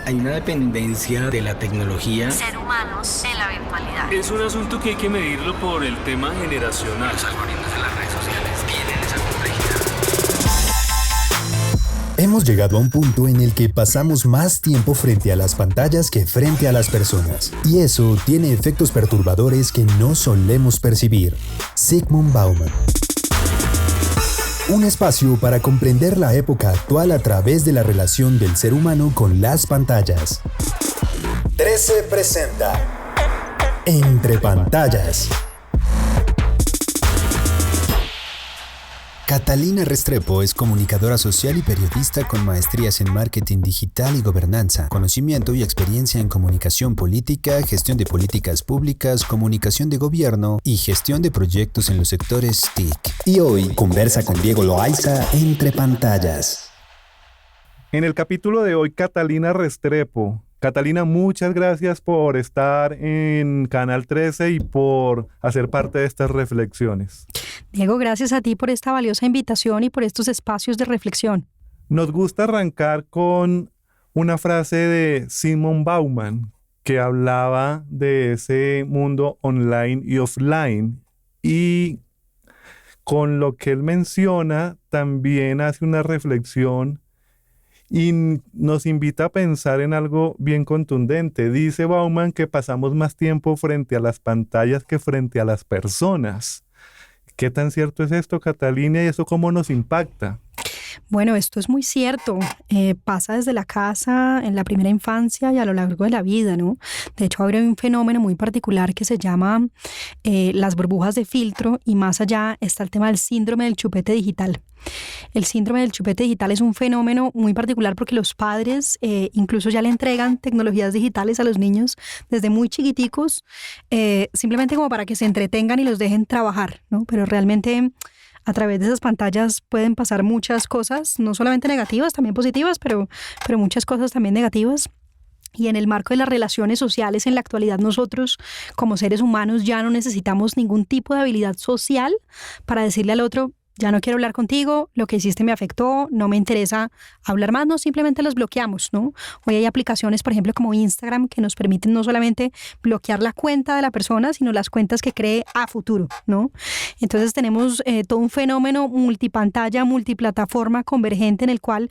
Hay una dependencia de la tecnología. Ser humanos en la virtualidad. Es un asunto que hay que medirlo por el tema generacional. Los algoritmos de las redes sociales tienen esa complejidad. Hemos llegado a un punto en el que pasamos más tiempo frente a las pantallas que frente a las personas. Y eso tiene efectos perturbadores que no solemos percibir. Zygmunt Bauman. Un espacio para comprender la época actual a través de la relación del ser humano con las pantallas. 13 presenta Entre Pantallas. Catalina Restrepo es comunicadora social y periodista con maestrías en marketing digital y gobernanza, conocimiento y experiencia en comunicación política, gestión de políticas públicas, comunicación de gobierno y gestión de proyectos en los sectores TIC. Y hoy conversa con Diego Loaiza Entre Pantallas. En el capítulo de hoy, Catalina Restrepo. Catalina, muchas gracias por estar en Canal 13 y por hacer parte de estas reflexiones. Diego, gracias a ti por esta valiosa invitación y por estos espacios de reflexión. Nos gusta arrancar con una frase de Zygmunt Bauman que hablaba de ese mundo online y offline, y con lo que él menciona también hace una reflexión y nos invita a pensar en algo bien contundente. Dice Bauman que pasamos más tiempo frente a las pantallas que frente a las personas. ¿Qué tan cierto es esto, Catalina, y eso cómo nos impacta? Bueno, esto es muy cierto. Pasa desde la casa, en la primera infancia y a lo largo de la vida, ¿no? De hecho, hay un fenómeno muy particular que se llama las burbujas de filtro, y más allá está el tema del síndrome del chupete digital. El síndrome del chupete digital es un fenómeno muy particular porque los padres incluso ya le entregan tecnologías digitales a los niños desde muy chiquiticos, simplemente como para que se entretengan y los dejen trabajar, ¿no? Pero realmente a través de esas pantallas pueden pasar muchas cosas, no solamente negativas, también positivas, pero muchas cosas también negativas. Y en el marco de las relaciones sociales en la actualidad, nosotros como seres humanos ya no necesitamos ningún tipo de habilidad social para decirle al otro: ya no quiero hablar contigo, lo que hiciste me afectó, no me interesa hablar más. No, simplemente los bloqueamos, ¿no? Hoy hay aplicaciones, por ejemplo, como Instagram, que nos permiten no solamente bloquear la cuenta de la persona, sino las cuentas que cree a futuro, ¿no? Entonces tenemos todo un fenómeno multipantalla, multiplataforma, convergente, en el cual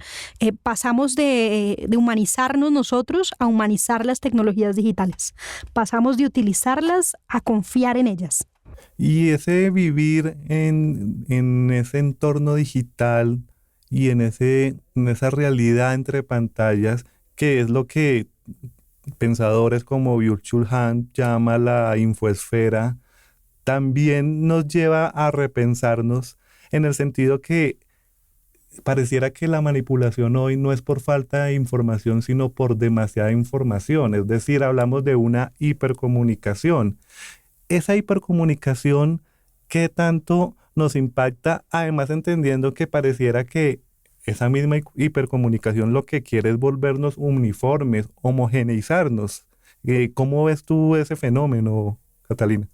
pasamos de humanizarnos nosotros a humanizar las tecnologías digitales. Pasamos de utilizarlas a confiar en ellas. Y ese vivir en ese entorno digital y en esa realidad entre pantallas, que es lo que pensadores como Byung-Chul Han llama la infoesfera, también nos lleva a repensarnos, en el sentido que pareciera que la manipulación hoy no es por falta de información, sino por demasiada información. Es decir, hablamos de una hipercomunicación. Esa hipercomunicación, ¿qué tanto nos impacta? Además, entendiendo que pareciera que esa misma hipercomunicación lo que quiere es volvernos uniformes, homogeneizarnos. ¿Cómo ves tú ese fenómeno, Catalina?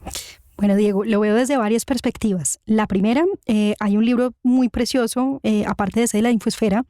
Bueno, Diego, lo veo desde varias perspectivas. La primera, hay un libro muy precioso, aparte de ese de la infoesfera.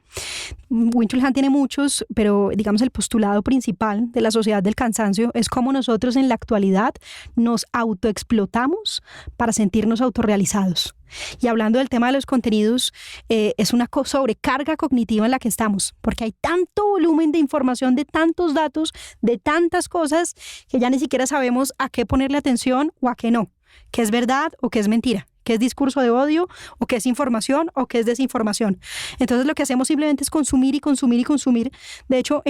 Byung-Chul Han tiene muchos, pero digamos el postulado principal de la sociedad del cansancio es cómo nosotros en la actualidad nos autoexplotamos para sentirnos autorrealizados. Y hablando del tema de los contenidos, es una sobrecarga cognitiva en la que estamos, porque hay tanto volumen de información, de tantos datos, de tantas cosas, que ya ni siquiera sabemos a qué ponerle atención o a qué no, qué es verdad o qué es mentira, qué es discurso de odio o qué es información o qué es desinformación. Entonces lo que hacemos simplemente es consumir y consumir y consumir. De hecho,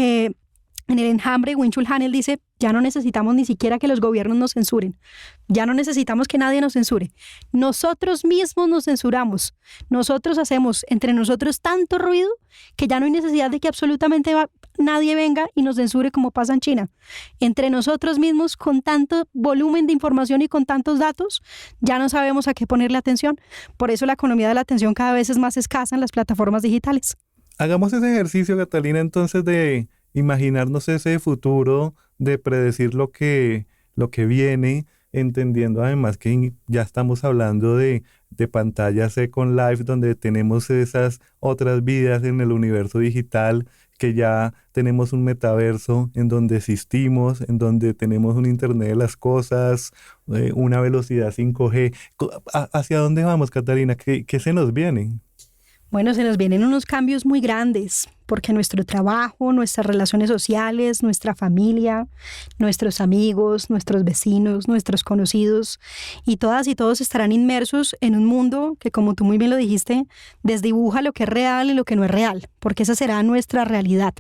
en el enjambre, Byung-Chul Han, él dice: ya no necesitamos ni siquiera que los gobiernos nos censuren. Ya no necesitamos que nadie nos censure. Nosotros mismos nos censuramos. Nosotros hacemos entre nosotros tanto ruido que ya no hay necesidad de que absolutamente nadie venga y nos censure, como pasa en China. Entre nosotros mismos, con tanto volumen de información y con tantos datos, ya no sabemos a qué ponerle atención. Por eso la economía de la atención cada vez es más escasa en las plataformas digitales. Hagamos ese ejercicio, Catalina, entonces, de imaginarnos ese futuro, de predecir lo que viene, entendiendo además que ya estamos hablando de pantallas Second Life, donde tenemos esas otras vidas en el universo digital que ya tenemos un metaverso en donde existimos, en donde tenemos un Internet de las cosas, una velocidad 5G. ¿Hacia dónde vamos, Catalina? ¿Qué se nos viene? Bueno, se nos vienen unos cambios muy grandes, porque nuestro trabajo, nuestras relaciones sociales, nuestra familia, nuestros amigos, nuestros vecinos, nuestros conocidos y todas y todos estarán inmersos en un mundo que, como tú muy bien lo dijiste, desdibuja lo que es real y lo que no es real, porque esa será nuestra realidad.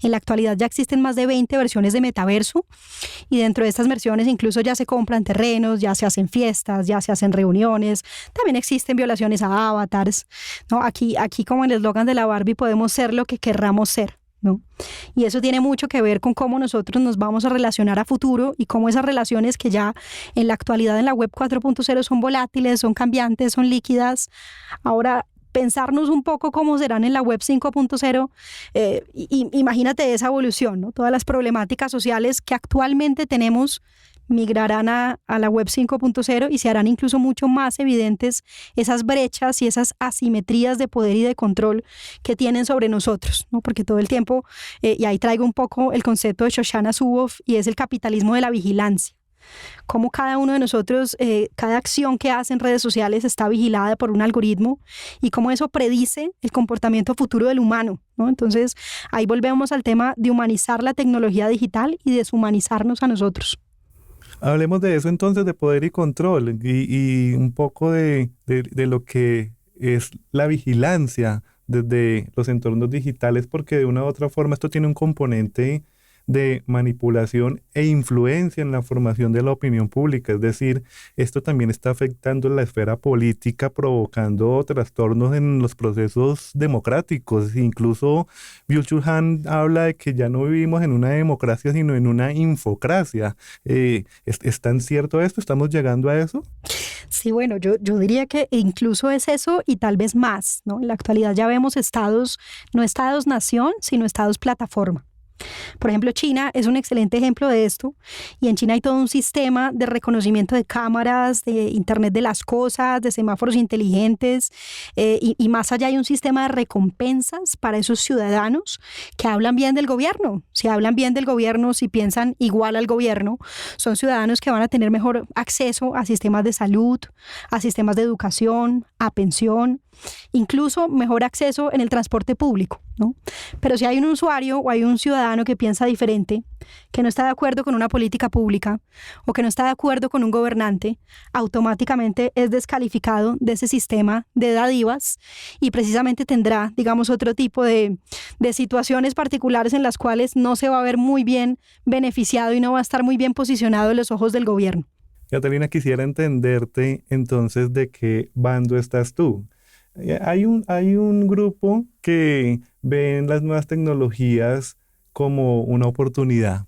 En la actualidad ya existen más de 20 versiones de metaverso y dentro de estas versiones incluso ya se compran terrenos, ya se hacen fiestas, ya se hacen reuniones, también existen violaciones a avatars, ¿no? Aquí como en el eslogan de la Barbie, podemos ser lo que querramos ser, ¿no? Y eso tiene mucho que ver con cómo nosotros nos vamos a relacionar a futuro y cómo esas relaciones que ya en la actualidad en la web 4.0 son volátiles, son cambiantes, son líquidas. Ahora, pensarnos un poco cómo serán en la web 5.0, imagínate esa evolución, ¿no? Todas las problemáticas sociales que actualmente tenemos migrarán a la web 5.0 y se harán incluso mucho más evidentes esas brechas y esas asimetrías de poder y de control que tienen sobre nosotros, ¿no? Porque todo el tiempo, y ahí traigo un poco el concepto de Shoshana Zuboff, y es el capitalismo de la vigilancia. Cómo cada uno de nosotros, cada acción que hace en redes sociales está vigilada por un algoritmo y cómo eso predice el comportamiento futuro del humano, ¿no? Entonces, ahí volvemos al tema de humanizar la tecnología digital y deshumanizarnos a nosotros. Hablemos de eso entonces, de poder y control, y un poco de lo que es la vigilancia desde los entornos digitales, porque de una u otra forma esto tiene un componente de manipulación e influencia en la formación de la opinión pública. Es decir, esto también está afectando la esfera política, provocando trastornos en los procesos democráticos. Incluso Byung-Chul Han habla de que ya no vivimos en una democracia, sino en una infocracia. ¿Es tan cierto esto? ¿Estamos llegando a eso? Sí, bueno, yo diría que incluso es eso y tal vez más, ¿no? En la actualidad ya vemos estados, no estados-nación, sino estados-plataforma. Por ejemplo, China es un excelente ejemplo de esto, y en China hay todo un sistema de reconocimiento de cámaras, de Internet de las cosas, de semáforos inteligentes, y más allá hay un sistema de recompensas para esos ciudadanos que hablan bien del gobierno. Si hablan bien del gobierno, si piensan igual al gobierno, son ciudadanos que van a tener mejor acceso a sistemas de salud, a sistemas de educación, a pensión, incluso mejor acceso en el transporte público, ¿no? Pero si hay un usuario o hay un ciudadano que piensa diferente, que no está de acuerdo con una política pública o que no está de acuerdo con un gobernante, automáticamente es descalificado de ese sistema de dádivas y precisamente tendrá, digamos, otro tipo de situaciones particulares en las cuales no se va a ver muy bien beneficiado y no va a estar muy bien posicionado en los ojos del gobierno. Catalina, quisiera entenderte entonces de qué bando estás tú. Hay un grupo que ven las nuevas tecnologías como una oportunidad.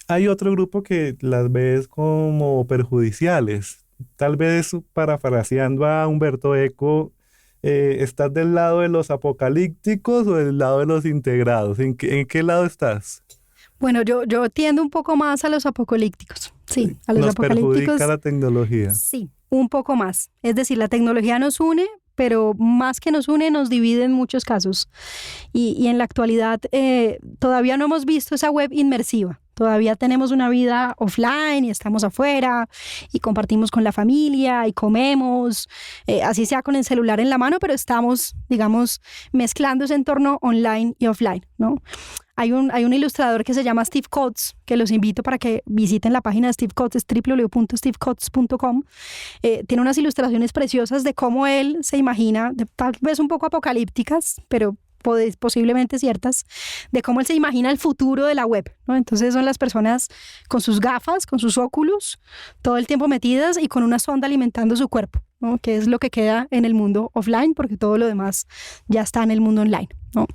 Hay otro grupo que las ves como perjudiciales. Tal vez, parafraseando a Humberto Eco, ¿estás del lado de los apocalípticos o del lado de los integrados? ¿En qué lado estás? Bueno, yo tiendo un poco más a los apocalípticos. Sí, a los apocalípticos. ¿Nos perjudica la tecnología? Sí, un poco más. Es decir, la tecnología nos une, pero más que nos une, nos divide en muchos casos. Y en la actualidad todavía no hemos visto esa web inmersiva. Todavía tenemos una vida offline y estamos afuera y compartimos con la familia y comemos, así sea con el celular en la mano, pero estamos, digamos, mezclando ese entorno online y offline, ¿no? Hay un ilustrador que se llama Steve Coates, que los invito para que visiten la página de Steve Coates, www.stevecoates.com. Tiene unas ilustraciones preciosas de cómo él se imagina, tal vez un poco apocalípticas, pero posiblemente ciertas, de cómo él se imagina el futuro de la web, ¿no? Entonces son las personas con sus gafas, con sus óculos, todo el tiempo metidas y con una sonda alimentando su cuerpo, ¿no? Que es lo que queda en el mundo offline, porque todo lo demás ya está en el mundo online, ¿no?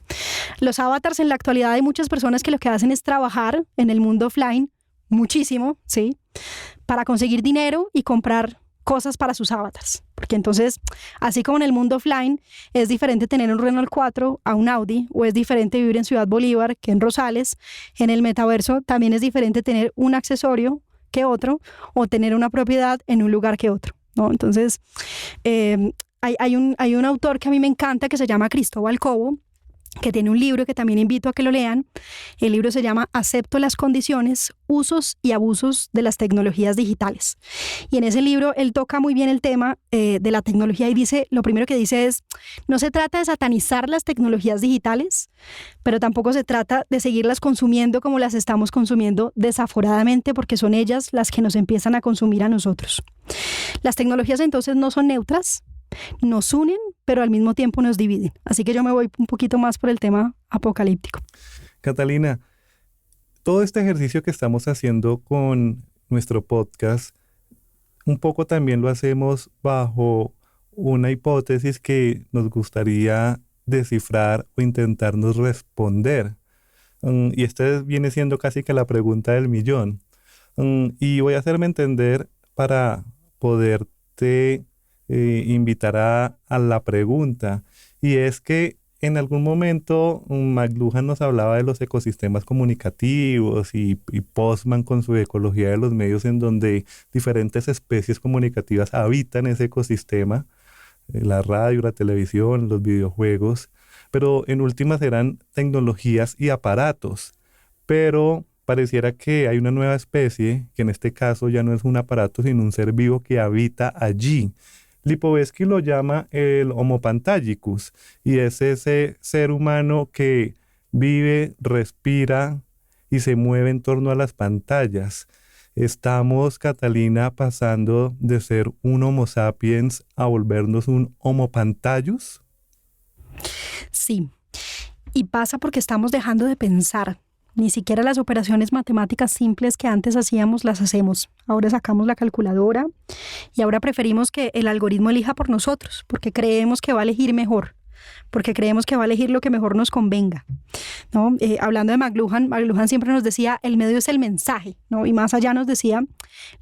Los avatars, en la actualidad hay muchas personas que lo que hacen es trabajar en el mundo offline muchísimo, ¿sí? Para conseguir dinero y comprar cosas para sus avatars, porque entonces, así como en el mundo offline es diferente tener un Renault 4 a un Audi, o es diferente vivir en Ciudad Bolívar que en Rosales, en el metaverso también es diferente tener un accesorio que otro, o tener una propiedad en un lugar que otro, ¿no? Entonces, hay un autor que a mí me encanta que se llama Cristóbal Cobo, que tiene un libro que también invito a que lo lean. El libro se llama Acepto las condiciones, usos y abusos de las tecnologías digitales. Y en ese libro él toca muy bien el tema de la tecnología y dice, lo primero que dice es, no se trata de satanizar las tecnologías digitales, pero tampoco se trata de seguirlas consumiendo como las estamos consumiendo desaforadamente, porque son ellas las que nos empiezan a consumir a nosotros. Las tecnologías entonces no son neutras, nos unen, pero al mismo tiempo nos dividen. Así que yo me voy un poquito más por el tema apocalíptico. Catalina, todo este ejercicio que estamos haciendo con nuestro podcast, un poco también lo hacemos bajo una hipótesis que nos gustaría descifrar o intentarnos responder. Y esta viene siendo casi que la pregunta del millón. Y voy a hacerme entender para poderte invitar a la pregunta, y es que en algún momento McLuhan nos hablaba de los ecosistemas comunicativos y Postman con su ecología de los medios, en donde diferentes especies comunicativas habitan ese ecosistema, la radio, la televisión, los videojuegos, pero en últimas eran tecnologías y aparatos, pero pareciera que hay una nueva especie, que en este caso ya no es un aparato, sino un ser vivo que habita allí. Lipovetsky lo llama el Homo pantagicus, y es ese ser humano que vive, respira y se mueve en torno a las pantallas. Estamos, Catalina, pasando de ser un Homo sapiens a volvernos un Homo pantallus. Sí, y pasa porque estamos dejando de pensar. Ni siquiera las operaciones matemáticas simples que antes hacíamos las hacemos. Ahora sacamos la calculadora y ahora preferimos que el algoritmo elija por nosotros, porque creemos que va a elegir mejor, porque creemos que va a elegir lo que mejor nos convenga, ¿no? Hablando de McLuhan siempre nos decía, el medio es el mensaje, ¿no? Y más allá nos decía,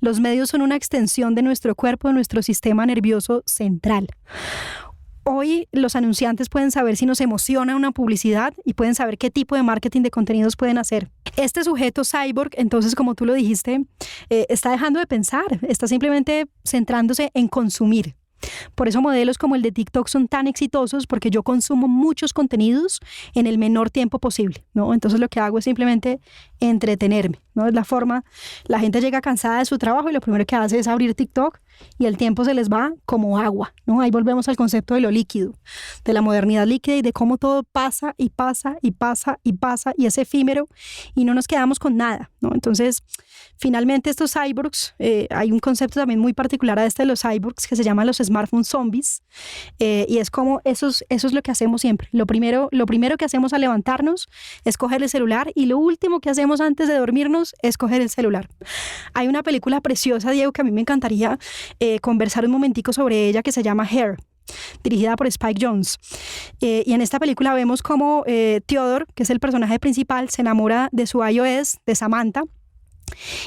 los medios son una extensión de nuestro cuerpo, de nuestro sistema nervioso central. Hoy los anunciantes pueden saber si nos emociona una publicidad y pueden saber qué tipo de marketing de contenidos pueden hacer. Este sujeto cyborg, entonces, como tú lo dijiste, está dejando de pensar, está simplemente centrándose en consumir. Por eso modelos como el de TikTok son tan exitosos, porque yo consumo muchos contenidos en el menor tiempo posible, ¿no? Entonces lo que hago es simplemente entretenerme, ¿no? Es la forma, la gente llega cansada de su trabajo y lo primero que hace es abrir TikTok y el tiempo se les va como agua, ¿no? Ahí volvemos al concepto de lo líquido, de la modernidad líquida y de cómo todo pasa y pasa y pasa y pasa y es efímero y no nos quedamos con nada, ¿no? Entonces, finalmente estos cyborgs, hay un concepto también muy particular a este de los cyborgs que se llama los smartphone zombies, y es como eso es lo que hacemos siempre. Lo primero que hacemos al levantarnos es coger el celular y lo último que hacemos antes de dormirnos es coger el celular. Hay una película preciosa, Diego, que a mí me encantaría conversar un momentico sobre ella, que se llama Hair, dirigida por Spike Jonze. Y en esta película vemos cómo Theodore, que es el personaje principal, se enamora de su iOS, de Samantha,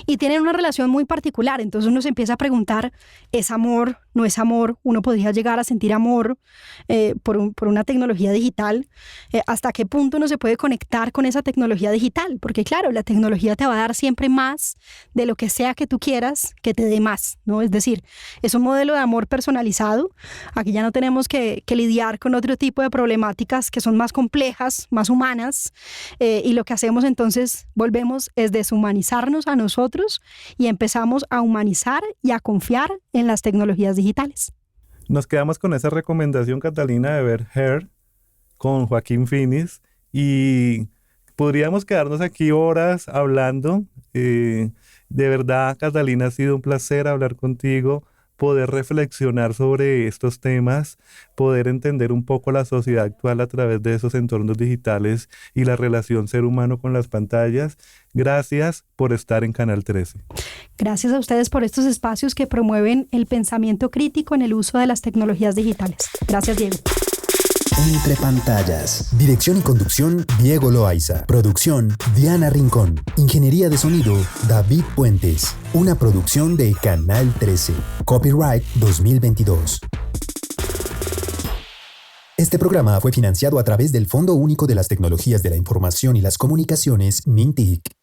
y tienen una relación muy particular. Entonces uno se empieza a preguntar, ¿es amor? ¿No es amor? Uno podría llegar a sentir amor por una tecnología digital. ¿Hasta qué punto uno se puede conectar con esa tecnología digital? Porque claro, la tecnología te va a dar siempre más de lo que sea que tú quieras que te dé más, ¿no? Es decir, es un modelo de amor personalizado. Aquí ya no tenemos que lidiar con otro tipo de problemáticas que son más complejas, más humanas, y lo que hacemos entonces, volvemos, es deshumanizarnos a nosotros y empezamos a humanizar y a confiar en las tecnologías digitales. Nos quedamos con esa recomendación, Catalina, de ver Hair con Joaquín Phoenix, y podríamos quedarnos aquí horas hablando. De verdad, Catalina, ha sido un placer hablar contigo, poder reflexionar sobre estos temas, poder entender un poco la sociedad actual a través de esos entornos digitales y la relación ser humano con las pantallas. Gracias por estar en Canal 13. Gracias a ustedes por estos espacios que promueven el pensamiento crítico en el uso de las tecnologías digitales. Gracias, Diego. Entre pantallas. Dirección y conducción, Diego Loaiza. Producción, Diana Rincón. Ingeniería de sonido, David Puentes. Una producción de Canal 13. Copyright 2022. Este programa fue financiado a través del Fondo Único de las Tecnologías de la Información y las Comunicaciones, MINTIC.